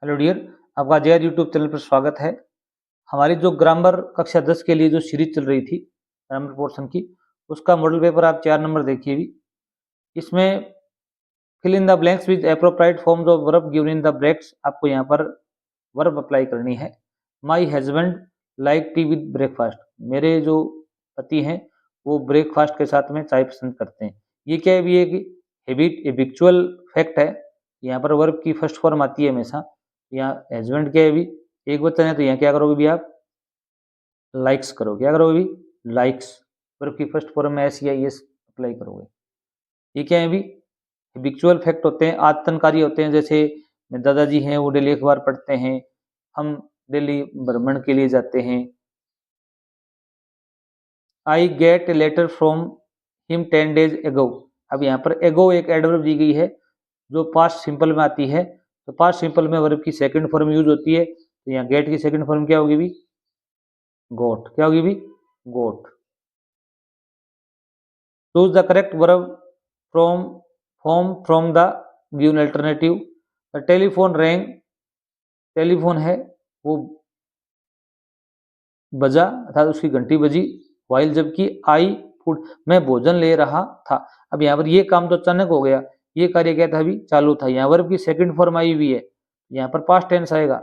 Hello dear, आपका JR YouTube channel पर स्वागत है। हमारी जो ग्रामर कक्षा 10 के लिए जो सीरीज चल रही थी ग्रामर पोर्शन की, उसका मॉडल पेपर आप 4 नंबर देखिए भी। इसमें fill in the blanks with appropriate forms of verb given in the brackets, आपको यहाँ पर वर्ब अप्लाई करनी है। My husband like tea with breakfast, मेरे जो पति हैं वो ब्रेकफास्ट के साथ में चाय पसंद करते हैं। ये क्या है भी, एक हैबिट हैबिचुअल फैक्ट है। यहाँ पर वर्ब की फर्स्ट फॉर्म आती है हमेशा। यहाँ हस्बैंड क्या है भी, एक वचन है, तो यहाँ क्या करोगे भी आप, लाइक्स करोगे। क्या करोगे भी, लाइक्स। वर्ब की फर्स्ट फॉर्म में एस या एस अप्लाई करोगे। ये क्या है भी, हैबिचुअल फैक्ट होते हैं, आदतनकारी होते हैं। जैसे मेरे दादाजी हैं, वो डेली अखबार पढ़ते हैं, हम डेली भ्रमण के लिए जाते हैं। I get a letter from him 10 days एगो। अब यहाँ पर एगो एक एडवर्ब दी गई है जो पास्ट सिंपल में आती है। तो पास्ट सिंपल में वर्ब की सेकंड फॉर्म यूज होती है, तो यहाँ गेट की सेकंड फॉर्म क्या होगी भी, गोट। क्या होगी भी, got. Choose the correct verb from the given alternative. The telephone rang, telephone है वो बजा अर्थात उसकी घंटी बजी। वाइल जबकि आई फूड, मैं भोजन ले रहा था। अब यहाँ पर ये काम तो अचानक हो गया, ये कार्य क्या था अभी, चालू था। यहाँ वर्ब की सेकंड फॉर्म आई हुई है, यहाँ पर पास्ट टेंस आएगा।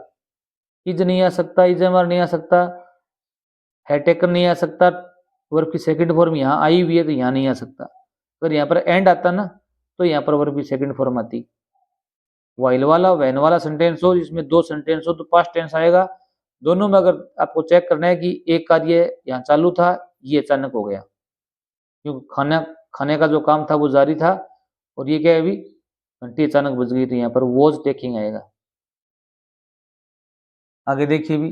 इज नहीं आ सकता, इज एमआर नहीं आ सकता, है टेकन नहीं आ सकता। वर्ब की सेकंड फॉर्म यहाँ आई हुई है तो यहाँ नहीं आ सकता। अगर यहाँ पर एंड आता ना, तो यहाँ पर वर्ब की सेकंड फॉर्म आती। वाइल वाला वैन वाला सेंटेंस हो जिसमें दो सेंटेंस हो तो पास्ट टेंस आएगा। दोनों में अगर आपको चेक करना है कि एक कार्य यहाँ चालू था, ये अचानक हो गया, क्योंकि खाना खाने का जो काम था वो जारी था, और ये क्या है अभी, घंटी अचानक बज गई, तो यहाँ पर वॉज टेकिंग आएगा। आगे देखिए भी,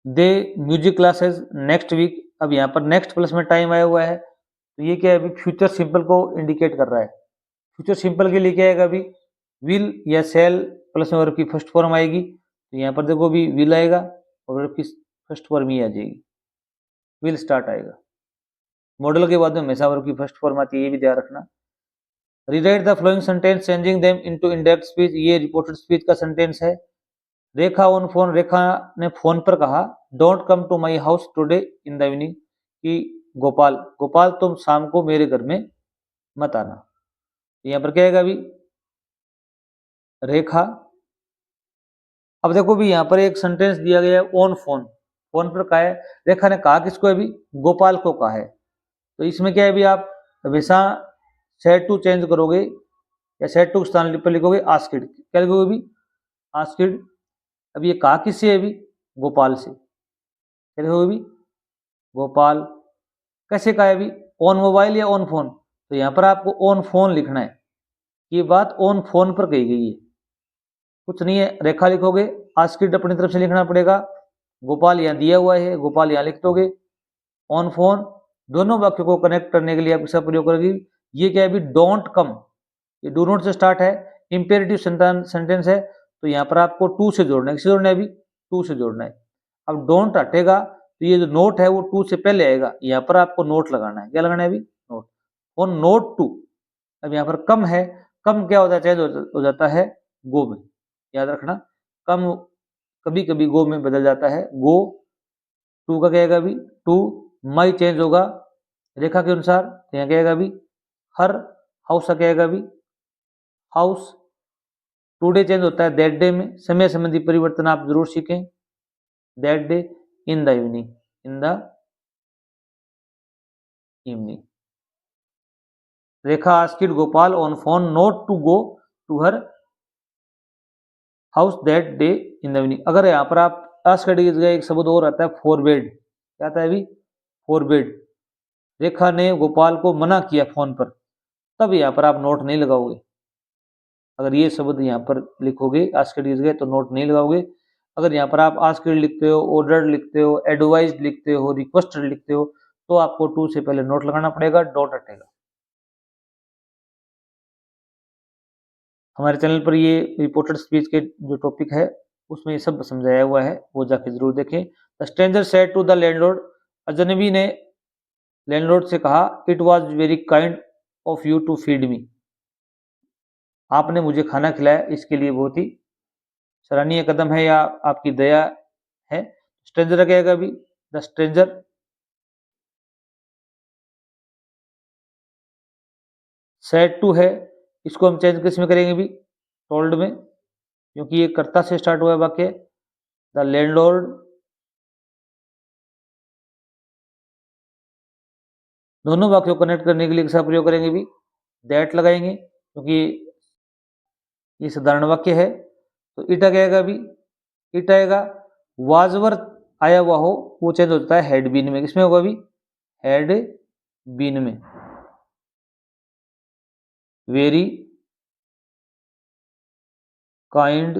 दे म्यूजिक क्लासेस नेक्स्ट वीक। अब यहाँ पर नेक्स्ट प्लस में टाइम आया हुआ है, तो ये क्या है अभी, फ्यूचर सिंपल को इंडिकेट कर रहा है। फ्यूचर सिंपल के लिए क्या आएगा अभी, विल या सेल प्लस में वर्ब की फर्स्ट फॉर्म आएगी। तो यहाँ पर देखो भी विल आएगा और वर्ब की फर्स्ट फॉर्म ही आ जाएगी, विल स्टार्ट आएगा। मॉडल के बाद में हमेशा वर्ब की फर्स्ट फॉर्म आती है, ये भी ध्यान रखना। Rewrite the flowing sentence changing them into indirect speech, ये रिपोर्टेड स्पीच का सेंटेंस है। रेखा ऑन फोन, रेखा ने फोन पर कहा, don't come to my house today in the evening, कि गोपाल गोपाल तुम शाम को मेरे घर में मत आना। यहाँ पर क्या आएगा अभी, रेखा। अब देखो भी यहाँ पर एक सेंटेंस दिया गया है ऑन फोन, फोन पर कहा है, रेखा ने कहा किसको, अभी गोपाल को कहा है। तो इसमें क्या है अभी, आप हमेशा सेड टू चेंज करोगे या सेड टू स्थान पर लिखोगे आस्किड। क्या लिखोगे अभी, आस्किड। अब ये कहा किससे है अभी, गोपाल से। क्या लिखोगे अभी, गोपाल। कैसे कहा है अभी, ऑन मोबाइल या ऑन फोन, तो यहाँ पर आपको ऑन फोन लिखना है। ये बात ऑन फोन पर कही गई है, कुछ नहीं है। रेखा लिखोगे, आस्किड अपनी तरफ से लिखना पड़ेगा, गोपाल यहाँ दिया हुआ है, गोपाल यहाँ लिख दोगे, ऑन फोन। दोनों वाक्यों को कनेक्ट करने के लिए आप इसका प्रयोग करोगे। ये क्या है अभी, डोंट कम, ये डू नॉट से स्टार्ट है, इंपेरेटिव सेंटेंस है, तो यहाँ पर आपको टू से जोड़ना है। किसे जोड़ना है अभी, टू से जोड़ना है। अब डोंट हटेगा तो ये जो नोट है वो टू से पहले आएगा, यहाँ पर आपको नोट लगाना है। क्या लगाना है अभी, नोट। On note to. अब यहाँ पर कम है, कम क्या होता है, चेंज हो जाता है गो में, याद रखना। कम कभी कभी गो में बदल जाता है, गो। टू का क्या आएगा अभी, टू। माई चेंज होगा रेखा के अनुसार, तो यहाँ क्या आएगा अभी, हर। हाउस का क्या आएगा अभी, हाउस। टुडे चेंज होता है दैट डे में। समय संबंधी परिवर्तन आप जरूर सीखें। That day, in the evening, in the evening. Rekha asked Gopal on phone not to go to her house that day in the evening. अगर यहाँ पर आप आस्किड की जगह एक शब्द और आता है, फॉरबेड। क्या आता है अभी, फॉरबेड। रेखा ने गोपाल को मना किया फोन पर, तब यहाँ पर आप नोट नहीं लगाओगे। अगर ये शब्द यहाँ पर लिखोगे आस्किड की जगह तो नोट नहीं लगाओगे। अगर यहाँ पर आप आस्किड लिखते हो, ऑर्डर लिखते हो, एडवाइज लिखते हो, रिक्वेस्टेड लिखते हो, तो आपको टू से पहले नोट लगाना पड़ेगा, डॉट हटेगा। हमारे चैनल पर ये रिपोर्टेड स्पीच के जो टॉपिक है उसमें ये सब समझाया हुआ है, वो जाके जरूर देखें। The stranger said to the landlord, अजनबी ने लैंडलॉर्ड से कहा, it was very kind of you to feed me. आपने मुझे खाना खिलाया, इसके लिए बहुत ही सराहनीय कदम है या आपकी दया है। स्ट्रेंजर क्या आएगा अभी, द स्ट्रेंजर। सैड टू है, इसको हम चेंज किस में करेंगे भी, टोल्ड में, क्योंकि ये कर्ता से स्टार्ट हुआ है वाक्य। द लैंडलॉर्ड, दोनों वाक्यों को कनेक्ट करने के लिए किसका प्रयोग करेंगे भी, दैट लगाएंगे, क्योंकि ये साधारण वाक्य है। तो इट आ गया अभी, इट आएगा। वाजवर्थ आया हुआ हो वो चेंज होता है हैड बीन में, किसमें होगा अभी, हैड बीन में। Very kind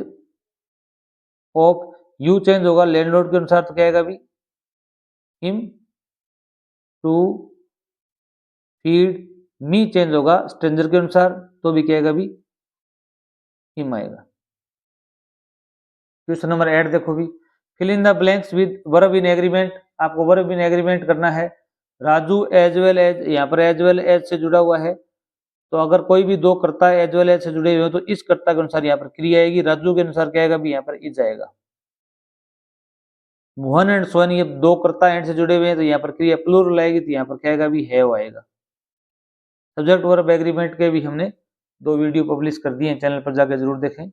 of, you change होगा लैंडलॉर्ड के अनुसार, तो क्या आएगा अभी, him to feed me change होगा स्ट्रेंजर के अनुसार, तो भी क्या आएगा अभी, हिम आएगा। क्वेश्चन नंबर 8 देखो भी, fill in the blanks with verb in agreement, आपको वर्ब इन एग्रीमेंट करना है। राजू एज वेल एज, यहाँ पर एज वेल एज से जुड़ा हुआ है, तो अगर कोई भी दो कर्ता एज वेल एज से जुड़े हुए हो तो इस कर्ता के अनुसार यहाँ पर क्रिया आएगी। राजू के अनुसार क्या आएगा भी, यहाँ पर इज आएगा। मोहन एंड सोहन, ये दो कर्ता एंड से जुड़े हुए हैं, तो यहाँ पर क्रिया प्लूरल आएगी, तो यहाँ पर क्या आएगा भी, हैव आएगा। सब्जेक्ट वर्ब एग्रीमेंट के भी हमने 2 वीडियो पब्लिश कर दिए हैं, चैनल पर जाकर जरूर देखें।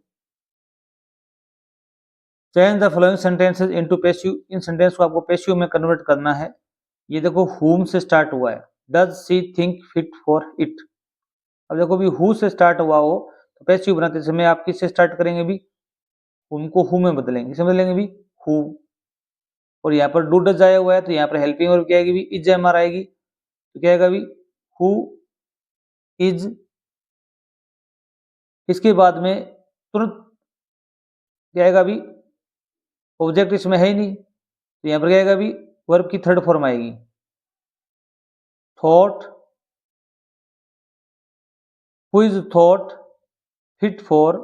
Change the following sentences into passive, in sentence को आपको पैसिव में कन्वर्ट करना है। ये देखो हुम से स्टार्ट हुआ है, does she think fit for it. अब देखो भी हु से स्टार्ट हुआ हो तो पैसिव बनाते समय आप किससे स्टार्ट करेंगे भी, हुम को हु में बदलेंगे, किसमें बदलेंगे भी, हु। और यहाँ पर डू डज आया हुआ है, तो यहाँ पर हेल्पिंग वर्ब क्या आएगी भी, इज एम आर आएगी, तो क्या आएगा भी, हु इज। इसके बाद में तुरंत क्या आएगा भी, ऑब्जेक्ट इसमें है ही नहीं, तो यहाँ पर क्या आएगा भी, वर्ब की थर्ड फॉर्म आएगी, thought, who is thought fit for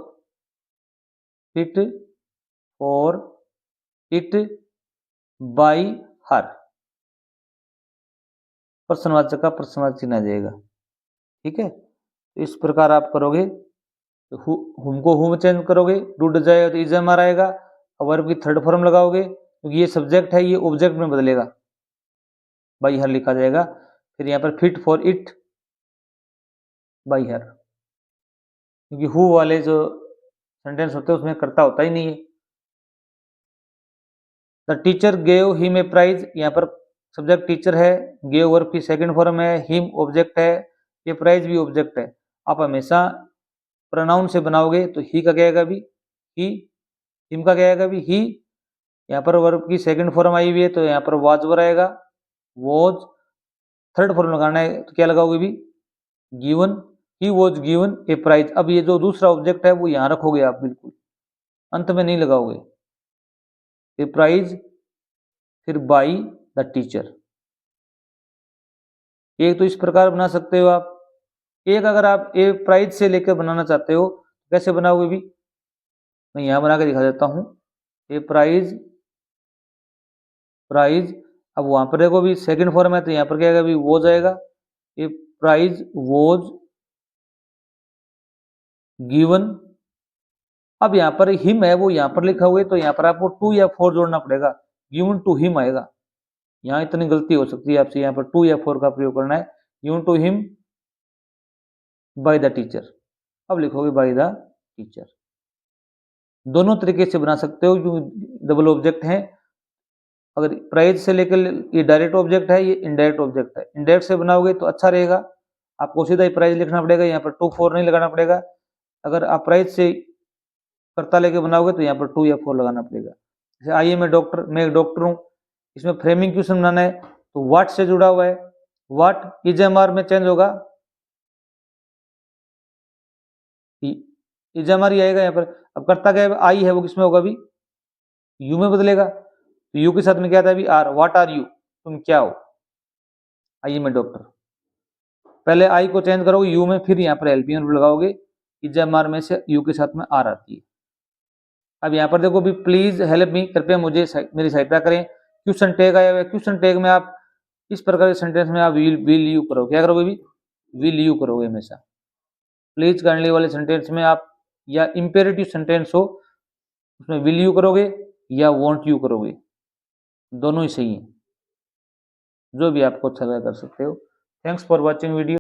it by her, प्रश्नवाचक का प्रश्नवाचक चिन्ह आ जाएगा। ठीक है, तो इस प्रकार आप करोगे, तो हुम को हुम चेंज करोगे, डू डज जाएगा तो इज एम आर आएगा, और वर्ब की थर्ड फॉर्म लगाओगे, क्योंकि ये सब्जेक्ट है, ये ऑब्जेक्ट में बदलेगा, बाई हर लिखा जाएगा। फिर यहाँ पर fit for it by her, क्योंकि हु वाले जो सेंटेंस होते हैं उसमें कर्ता होता ही नहीं है। The teacher gave him a prize, यहाँ पर सब्जेक्ट टीचर है, गेव वर्ब की सेकंड फॉर्म है, हिम ऑब्जेक्ट है, ये प्राइज भी ऑब्जेक्ट है। आप हमेशा प्रोनाउन से बनाओगे तो ही का क्या आएगा भी, ही, हिम का क्या आएगा भी, ही। यहाँ पर वर्ब की सेकंड फॉर्म आई हुई है, तो यहाँ पर वाज वर आएगा, वॉज। थर्ड फॉर्म लगाना है तो क्या लगाओगे भी, given, he was given a prize. अब ये जो दूसरा ऑब्जेक्ट है वो यहाँ रखोगे आप, बिल्कुल अंत में नहीं लगाओगे, ए प्राइज फिर बाई द टीचर। एक तो इस प्रकार बना सकते हो आप, एक अगर आप ए प्राइज से लेकर बनाना चाहते हो कैसे बनाओगे भी, मैं यहां बना के दिखा देता हूं। ए प्राइज, प्राइज, अब वहां पर देखो भी सेकंड फॉर्म है, तो यहाँ पर क्या आएगा भी, वो जाएगा, ए प्राइज वॉज गिवन। अब यहाँ पर हिम है वो यहाँ पर लिखा हुआ है, तो यहाँ पर आपको टू या फोर जोड़ना पड़ेगा, गिवन टू हिम आएगा। यहाँ इतनी गलती हो सकती है आपसे, यहाँ पर टू या फोर का प्रयोग करना है, given to him by the teacher. अब लिखोगे बाय द टीचर। दोनों तरीके से बना सकते हो, क्योंकि डबल ऑब्जेक्ट है। अगर प्राइज से लेकर, ये डायरेक्ट ऑब्जेक्ट है, ये इनडायरेक्ट ऑब्जेक्ट है, इनडायरेक्ट से बनाओगे तो अच्छा रहेगा, आपको सीधा ही प्राइज लिखना पड़ेगा, यहाँ पर टू फोर नहीं लगाना पड़ेगा। अगर आप प्राइज से कर्ता लेके बनाओगे तो यहाँ पर टू या फोर लगाना पड़ेगा। जैसे आइए मैं एक डॉक्टर हूँ, इसमें फ्रेमिंग क्वेश्चन बनाना है, तो व्हाट से जुड़ा हुआ है, व्हाट इज एम आर में चेंज होगा, इज एम आर ही आएगा यहाँ पर। अब कर्ता क्या है, आई है, वो किसमें होगा अभी, यू में बदलेगा, तो यू के साथ में क्या था अभी, आर, व्हाट आर यू, तुम क्या हो, आइए मैं डॉक्टर। पहले आई को चेंज करोगे यू में, फिर यहाँ पर हेल्पिंग वर्ब लगाओगे, इज एम आर में से यू के साथ में आर आती है। अब यहाँ पर देखो भी, प्लीज हेल्प मी, कृपया मुझे मेरी सहायता करें, क्वेश्चन टैग आया हुआ है, क्वेश्चन टैग में आप इस प्रकार के सेंटेंस में आप विल यू करोगे, क्या करोगे भी, विल यू करोगे हमेशा। प्लीज काइंडली वाले सेंटेंस में आप या इंपेरेटिव सेंटेंस हो उसमें विल यू करोगे या वॉन्ट यू करोगे, दोनों ही सही है, जो भी आपको अच्छा लगा कर सकते हो। Thanks for watching video.